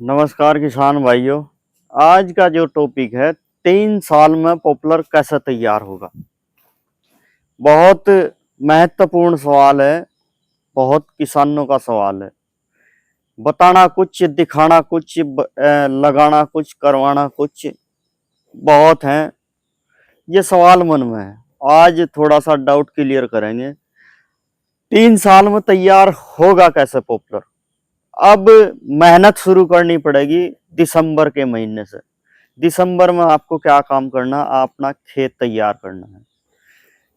नमस्कार किसान भाइयों। आज का जो टॉपिक है 3 साल में पॉपुलर कैसे तैयार होगा। बहुत महत्वपूर्ण सवाल है। बहुत किसानों का सवाल है। बताना कुछ, दिखाना कुछ, लगाना कुछ, करवाना कुछ, बहुत है। ये सवाल मन में है। आज थोड़ा सा डाउट क्लियर करेंगे। 3 साल में तैयार होगा कैसे पॉपुलर। अब मेहनत शुरू करनी पड़ेगी दिसंबर के महीने से। दिसंबर में आपको क्या काम करना, अपना खेत तैयार करना है।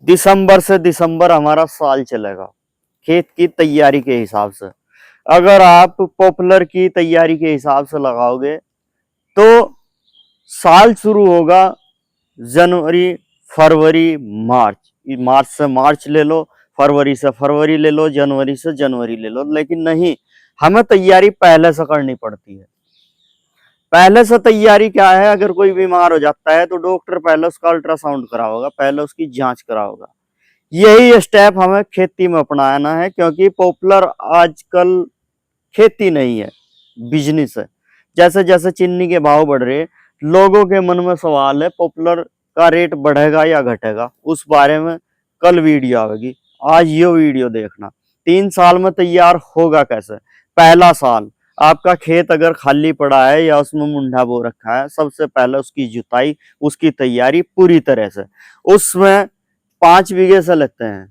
दिसंबर से दिसंबर हमारा साल चलेगा खेत की तैयारी के हिसाब से। अगर आप पॉपुलर की तैयारी के हिसाब से लगाओगे तो साल शुरू होगा जनवरी, फरवरी, मार्च। मार्च से मार्च ले लो, फरवरी से फरवरी ले लो, जनवरी से जनवरी ले लो। लेकिन नहीं, हमें तैयारी पहले से करनी पड़ती है। पहले से तैयारी क्या है, अगर कोई बीमार हो जाता है तो डॉक्टर पहले उसका अल्ट्रासाउंड कराओगा, पहले उसकी जांच कराओगा। यही स्टेप हमें खेती में अपनाना है, क्योंकि पॉपुलर आजकल खेती नहीं है, बिजनेस है। जैसे जैसे चीनी के भाव बढ़ रहे, लोगों के मन में सवाल है पॉपुलर का रेट बढ़ेगा या घटेगा। उस बारे में कल वीडियो आएगी, आज ये वीडियो देखना। 3 साल में तैयार होगा कैसे। पहला साल आपका खेत अगर खाली पड़ा है या उसमें मुंडा बो रखा है, सबसे पहले उसकी जुताई, उसकी तैयारी पूरी तरह से। उसमें 5 बीघे से लेते हैं।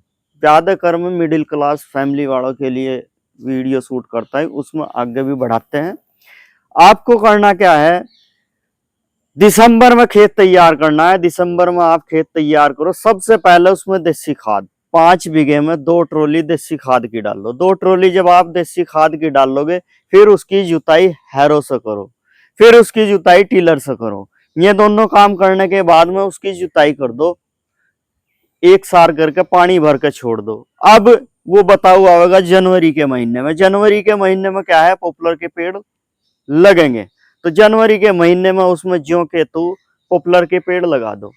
ज्यादा कर में मिडिल क्लास फैमिली वालों के लिए वीडियो शूट करता है, उसमें आगे भी बढ़ाते हैं। आपको करना क्या है, दिसंबर में खेत तैयार करना है। दिसंबर में आप खेत तैयार करो। सबसे पहले उसमें देसी खाद, 5 बीघे में 2 ट्रॉली देसी खाद की डाल लो। 2 ट्रॉली जब आप देसी खाद की डाल लोगे, फिर उसकी जुताई हैरो से करो, फिर उसकी जुताई टीलर से करो। ये दोनों काम करने के बाद में उसकी जुताई कर दो, एक सार करके पानी भर के छोड़ दो। अब वो बता हुआ होगा जनवरी के महीने में। जनवरी के महीने में क्या है, पॉपुलर के पेड़ लगेंगे। तो जनवरी के महीने में उसमें ज्यों के तू पॉपुलर के पेड़ लगा दो।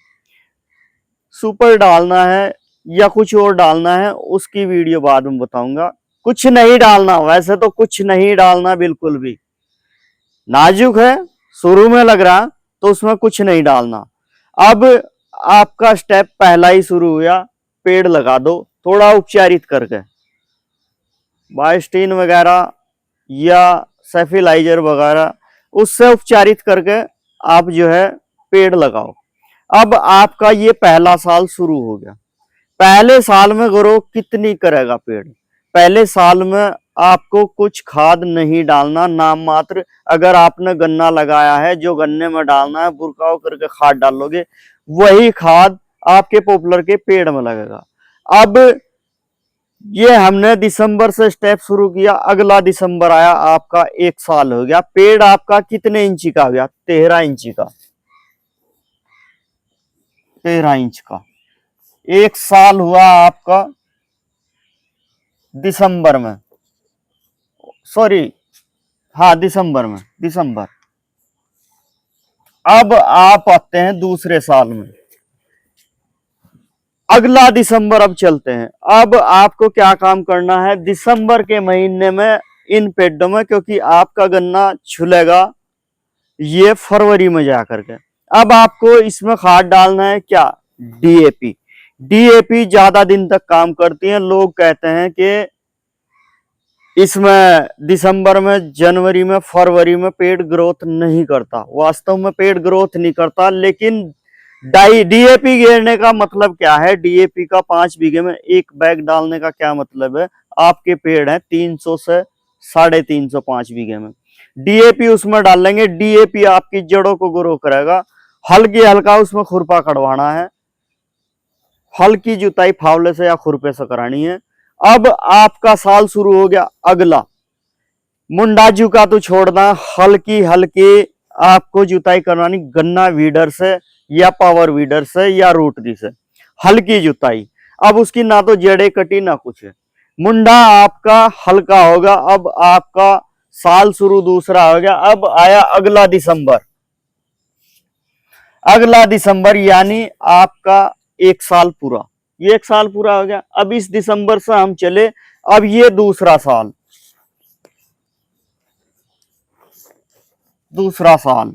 सुपर डालना है या कुछ और डालना है, उसकी वीडियो बाद में बताऊंगा। कुछ नहीं डालना, वैसे तो कुछ नहीं डालना, बिल्कुल भी। नाजुक है, शुरू में लग रहा, तो उसमें कुछ नहीं डालना। अब आपका स्टेप पहला ही शुरू हुआ, पेड़ लगा दो थोड़ा उपचारित करके। बायोस्टीन वगैरह या सेफिलाइजर वगैरह उससे उपचारित करके आप जो है पेड़ लगाओ। अब आपका ये पहला साल शुरू हो गया। पहले साल में ग्रो कितनी करेगा पेड़। पहले साल में आपको कुछ खाद नहीं डालना, नाम मात्र। अगर आपने गन्ना लगाया है, जो गन्ने में डालना है बुरकाव करके खाद डालोगे, वही खाद आपके पॉपुलर के पेड़ में लगेगा। अब ये हमने दिसंबर से स्टेप शुरू किया, अगला दिसंबर आया, आपका 1 साल हो गया। पेड़ आपका कितने इंची का हो गया, 13 इंची का। 13 इंच का 1 साल हुआ आपका दिसंबर में, सॉरी, हाँ दिसंबर में, दिसंबर। अब आप आते हैं दूसरे साल में, अगला दिसंबर। अब चलते हैं। अब आपको क्या काम करना है दिसंबर के महीने में इन पेड़ों में, क्योंकि आपका गन्ना छुलेगा ये फरवरी में जाकर के। अब आपको इसमें खाद डालना है क्या, डीएपी। डीएपी ज्यादा दिन तक काम करती है। लोग कहते हैं कि इसमें दिसंबर में, जनवरी में, फरवरी में पेड़ ग्रोथ नहीं करता। वास्तव में पेड़ ग्रोथ नहीं करता, लेकिन डीएपी घेरने का मतलब क्या है। डीएपी का 5 बीघे में 1 बैग डालने का क्या मतलब है, आपके पेड़ हैं 300 से 350, 5 बीघे में। डीएपी उसमें डालेंगे, डीएपी आपकी जड़ों को ग्रो करेगा। हल्की हल्का उसमें खुरपा कटवाना है, हल्की जुताई फावले से या खुरपे से करानी है। अब आपका साल शुरू हो गया अगला। मुंडा जुका तो छोड़ना, हल्की हल्की आपको जुताई करवानी गन्ना वीडर से या पावर वीडर से या रूटरी से, हल्की जुताई। अब उसकी ना तो जड़ें कटी ना कुछ है, मुंडा आपका हल्का होगा। अब आपका साल शुरू दूसरा हो गया। अब आया अगला दिसंबर। अगला दिसंबर यानी आपका 1 साल पूरा। ये 1 साल पूरा हो गया। अब इस दिसंबर से हम चले, अब ये दूसरा साल। दूसरा साल,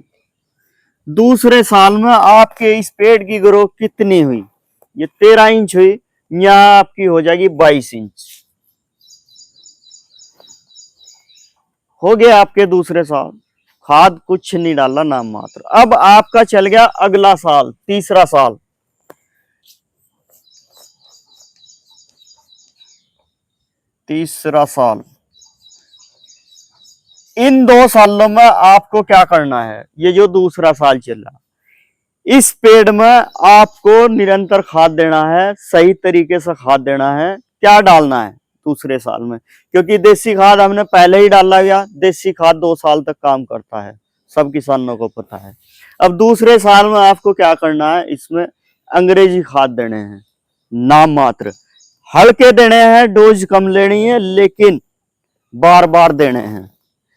दूसरे साल में आपके इस पेड़ की ग्रोथ कितनी हुई? ये 13 इंच हुई, यहाँ आपकी हो जाएगी 22 इंच। हो गया आपके दूसरे साल, खाद कुछ नहीं डाला, नाम मात्र। अब आपका चल गया अगला साल, तीसरा साल। तीसरा साल, इन 2 सालों में आपको क्या करना है? ये जो दूसरा साल चला, इस पेड़ में आपको निरंतर खाद देना है, सही तरीके से खाद देना है। क्या डालना है दूसरे साल में? क्योंकि देसी खाद हमने पहले ही डाला गया, देसी खाद 2 साल तक काम करता है, सब किसानों को पता है। अब दूसरे साल में आपको क्या करना है? इसमें अंग्रेजी खाद देने हैं, नाम मात्र, हल्के देने हैं, डोज कम लेनी है, लेकिन बार बार देने हैं।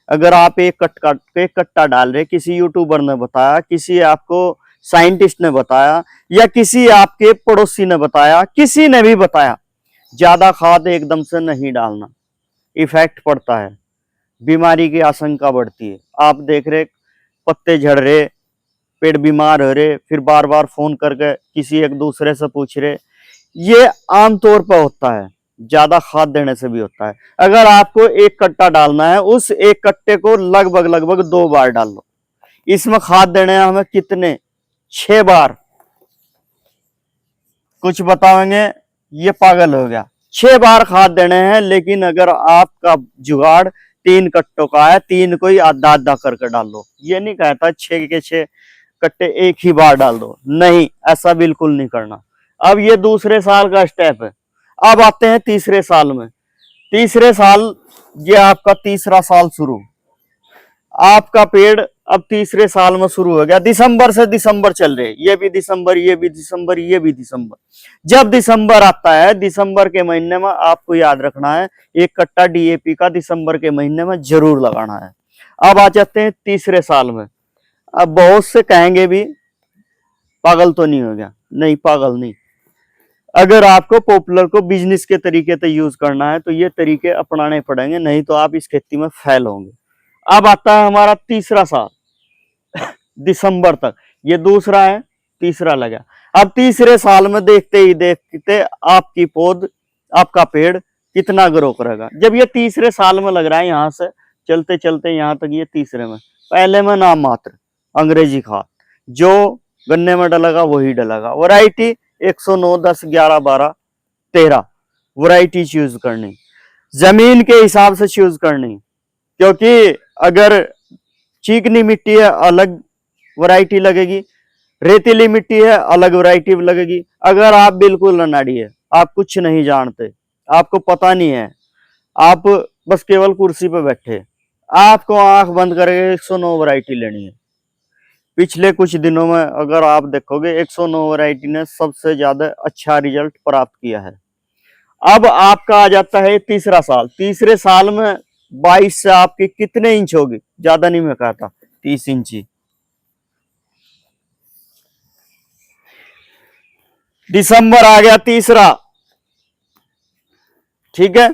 अगर आप एक कट्टा डाल रहे, किसी यूट्यूबर ने बताया, किसी आपको साइंटिस्ट ने बताया, या किसी आपके पड़ोसी ने बताया, किसी ने भी बताया, ज्यादा खाद एकदम से नहीं डालना, इफेक्ट पड़ता है, बीमारी की आशंका बढ़ती है। आप देख रहे पत्ते झड़ रहे, पेड़ बीमार हो रहे, फिर बार बार फोन करके किसी एक दूसरे से पूछ रहे, ये आमतौर पर होता है, ज्यादा खाद देने से भी होता है। अगर आपको एक कट्टा डालना है, उस एक कट्टे को लगभग 2 बार डाल लो। इसमें खाद देने हैं हमें कितने? 6 बार। कुछ बताएंगे ये पागल हो गया, 6 बार खाद देने हैं। लेकिन अगर आपका जुगाड़ 3 कट्टों का है, 3 को ही आधा आधा करके डाल लो। ये नहीं कहता 6 के 6 कट्टे एक ही बार डाल दो, नहीं, ऐसा बिल्कुल नहीं करना। अब ये दूसरे साल का स्टेप है। अब आते हैं तीसरे साल में। तीसरे साल, ये आपका तीसरा साल शुरू, आपका पेड़ अब तीसरे साल में शुरू हो गया। दिसंबर से दिसंबर चल रहे, ये भी दिसंबर, ये भी दिसंबर, ये भी दिसंबर। जब दिसंबर आता है, दिसंबर के महीने में आपको याद रखना है, एक कट्टा डीएपी का दिसंबर के महीने में जरूर लगाना है। अब आ जाते हैं तीसरे साल में। अब बहुत से कहेंगे भी पागल तो नहीं हो गया, नहीं पागल नहीं। अगर आपको पॉपुलर को बिजनेस के तरीके से यूज करना है तो ये तरीके अपनाने पड़ेंगे, नहीं तो आप इस खेती में फेल होंगे। अब आता है हमारा तीसरा साल, दिसंबर तक, ये दूसरा है, तीसरा लगा। अब तीसरे साल में देखते ही देखते आपकी पौध, आपका पेड़ कितना ग्रो करेगा। जब ये तीसरे साल में लग रहा है, यहां से चलते चलते यहां तक, ये तीसरे में, पहले में नाम मात्र अंग्रेजी खाद, जो गन्ने में डलेगा वही डलेगा। वैरायटी 109, 10, 11, 12, 13 वैरायटी चूज करनी, जमीन के हिसाब से चूज करनी। क्योंकि अगर चिकनी मिट्टी है अलग वैरायटी लगेगी, रेतीली मिट्टी है अलग वैरायटी लगेगी। अगर आप बिल्कुल अनाड़ी है, आप कुछ नहीं जानते, आपको पता नहीं है, आप बस केवल कुर्सी पे बैठे, आपको आंख बंद करके 109 वैरायटी लेनी है। पिछले कुछ दिनों में अगर आप देखोगे 109 वैरायटी ने सबसे ज्यादा अच्छा रिजल्ट प्राप्त किया है। अब आपका आ जाता है तीसरा साल। तीसरे साल में 22 से आपकी कितने इंच होगी? ज्यादा नहीं मैं कहता, 30 इंची। दिसंबर आ गया तीसरा, ठीक है।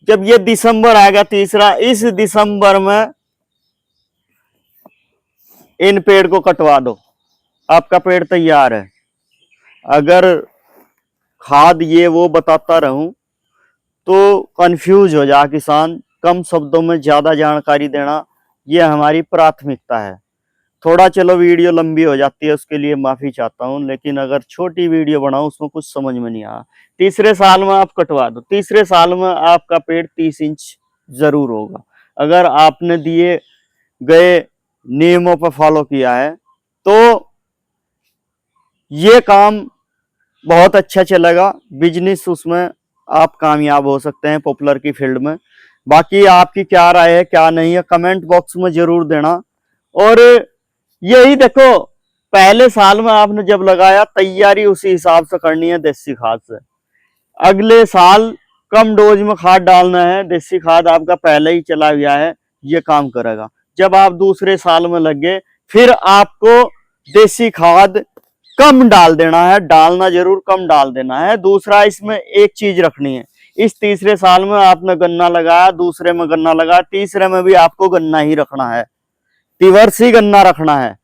जब ये दिसंबर आएगा तीसरा, इस दिसंबर में इन पेड़ को कटवा दो, आपका पेड़ तैयार है। अगर खाद ये वो बताता रहूं तो कंफ्यूज हो जा किसान। कम शब्दों में ज्यादा जानकारी देना ये हमारी प्राथमिकता है। थोड़ा चलो वीडियो लंबी हो जाती है, उसके लिए माफी चाहता हूं, लेकिन अगर छोटी वीडियो बनाऊं उसमें कुछ समझ में नहीं आया। तीसरे साल में आप कटवा दो, तीसरे साल में आपका पेड़ 30 इंच जरूर होगा। अगर आपने दिए गए नियमों पर फॉलो किया है तो ये काम बहुत अच्छा चलेगा, बिजनेस उसमें आप कामयाब हो सकते हैं पॉपुलर की फील्ड में। बाकी आपकी क्या राय है क्या नहीं है, कमेंट बॉक्स में जरूर देना। और यही देखो, पहले साल में आपने जब लगाया, तैयारी उसी हिसाब से करनी है देसी खाद से। अगले साल कम डोज में खाद डालना है, देसी खाद आपका पहले ही चला गया है, ये काम करेगा। जब आप दूसरे साल में लग गए, फिर आपको देसी खाद कम डाल देना है, डालना जरूर, कम डाल देना है। दूसरा, इसमें एक चीज रखनी है, इस तीसरे साल में आपने गन्ना लगाया, दूसरे में गन्ना लगाया, तीसरे में भी आपको गन्ना ही रखना है। तिवरसी गन्ना रखना है।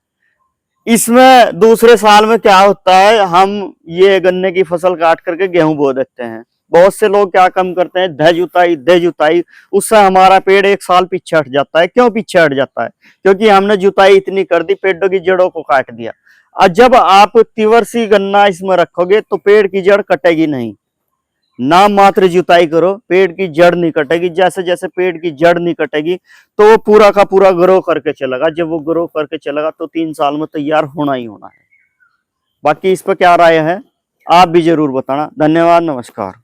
इसमें दूसरे साल में क्या होता है, हम ये गन्ने की फसल काट करके गेहूं बो देते हैं। बहुत से लोग क्या कम करते हैं, दे जुताई, उससे हमारा पेड़ एक साल पीछे हट जाता है। क्यों पीछे हट जाता है? क्योंकि हमने जुताई इतनी कर दी, पेड़ों की जड़ों को काट दिया। और जब आप तिवरसी गन्ना इसमें रखोगे तो पेड़ की जड़ कटेगी नहीं। नाम मात्र जुताई करो, पेड़ की जड़ नहीं कटेगी। जैसे जैसे पेड़ की जड़ नहीं कटेगी तो वो पूरा का पूरा ग्रो करके चलेगा। जब वो ग्रो करके चलेगा तो 3 साल में तैयार होना ही होना है। बाकी इस पर क्या राय है आप भी जरूर बताना। धन्यवाद, नमस्कार।